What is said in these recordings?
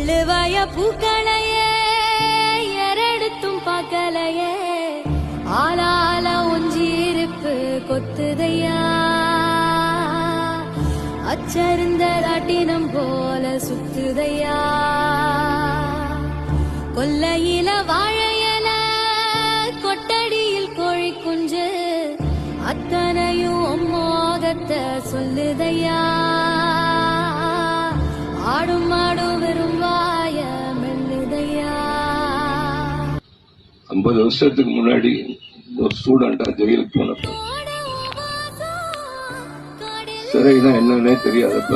எள்ளுவாய பூக்களையே எரடுத்தும் பார்க்கலையே ஆளால ஒஞ்சிருப்பு கொத்துதையா அச்சருந்த ராட்டினம் போல சுத்துதையா கொல்லையில வாழையல கொட்டடியில் கோழி குஞ்சு அத்தனையும் மோகத்தை சொல்லுதையா ஆடும் மாடும் விரும்பாய மெல்லுதையா. 50 வருஷத்துக்கு முன்னாடி ஒரு ஸ்டூடெண்டா ஜெயிலுக்கு போனப்ப சிறைனா என்னன்னே தெரியாதப்ப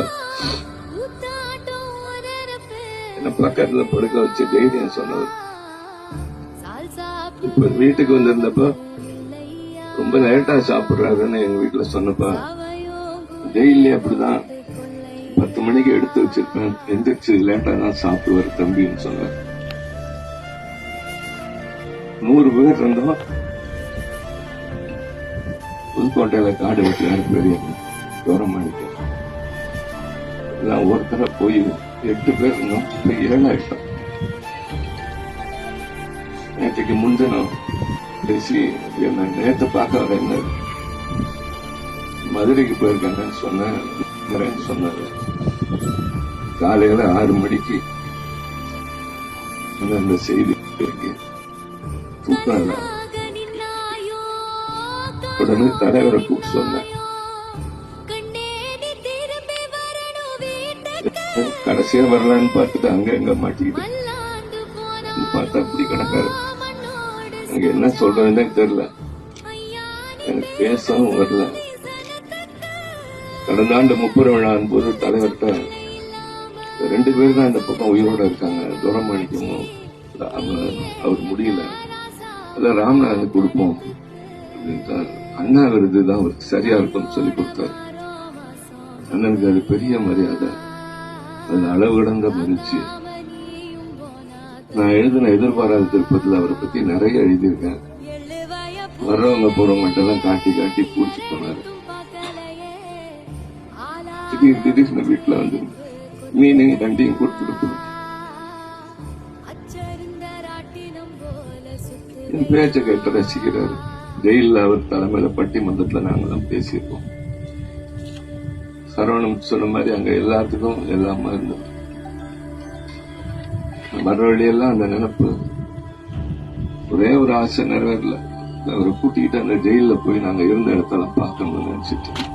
என்ன பக்கத்துல படுக்க வச்சு தைரியம் சொன்னவர். இப்ப வீட்டுக்கு வந்திருந்தப்ப ரொம்ப லேட்டா சாப்பிடுறாருன்னு எங்க வீட்டுல சொன்னப்ப ஜெயிலே அப்படிதான் 10 மணிக்கு எடுத்து வச்சிருப்பேன், எந்திரிச்சு லேட்டா தான் சாப்பிடுவார் தம்பின்னு சொன்னார். 100 பேர் இருந்தோம். புதுக்கோட்டையில காடு வெட்டினாரு பெரிய கவர்மெண்ட் எல்லாம் ஒருத்தர போய் 8 பேர் இருந்தோம். இப்ப 7 ஆயிட்டோம். நேற்றுக்கு முன்தினம் பேசி என்ன நேற்று பார்க்க வரேன் மதுரைக்கு போயிருக்காங்கன்னு சொன்னாரு. காலையில 6 மணிக்கு அந்த செய்தி தூக்கம் உடனே தலைவரை கூப்பிட்டு சொன்னேன். கடைசியா வரலான்னு பார்த்துட்டு அங்க எங்க மாட்டிக்கிட்டு பார்த்தா அப்படி கிடக்காரு. எனக்கு என்ன சொல்றதுன்னே தெரியல, எனக்கு பேசவும் வரல. கடந்த ஆண்டு 30 விழா போது தலைவர்கிட்ட 2 பேர் தான் இந்த பக்கம் உயிரோட இருக்காங்க, துரமாணிக்கமும் அவர் முடியல, அதான் ராம்நாதன் கொடுப்போம் அப்படின்ட்டு அண்ணா விருது தான் அவருக்கு சரியா இருக்கும்னு சொல்லி கொடுத்தாரு. அண்ணனுக்கு அது பெரிய மரியாதை, அது அளவு கடந்த மகிழ்ச்சி. நான் எழுதின எதிர்பாராத திருப்பத்தில் அவரை பத்தி நிறைய எழுதியிருக்கேன். வர்றவங்க போறவங்கள்ட்ட எல்லாம் காட்டி காட்டி பூச்சி போனாரு. திடீர்னு வீட்டுல வந்து மீனையும் 2 கொடுத்துட்டு என் பேச்ச கேட்டு ரசிக்கிறாரு. ஜெயில அவர் தலைமையில பட்டிமன்றத்துல நாங்கெல்லாம் பேசியிருக்கோம். சரவணம் சொன்ன மாதிரி அங்க எல்லாத்துக்கும் எல்லாமா இருந்தது. வர வழியெல்லாம் அந்த நினைப்பு, ஒரே ஒரு ஆசை நிறைவேறல. அவரை கூட்டிக்கிட்டு அந்த ஜெயில போய் நாங்க இருந்த இடத்தெல்லாம் பார்க்கணும்னு நினைச்சிட்டு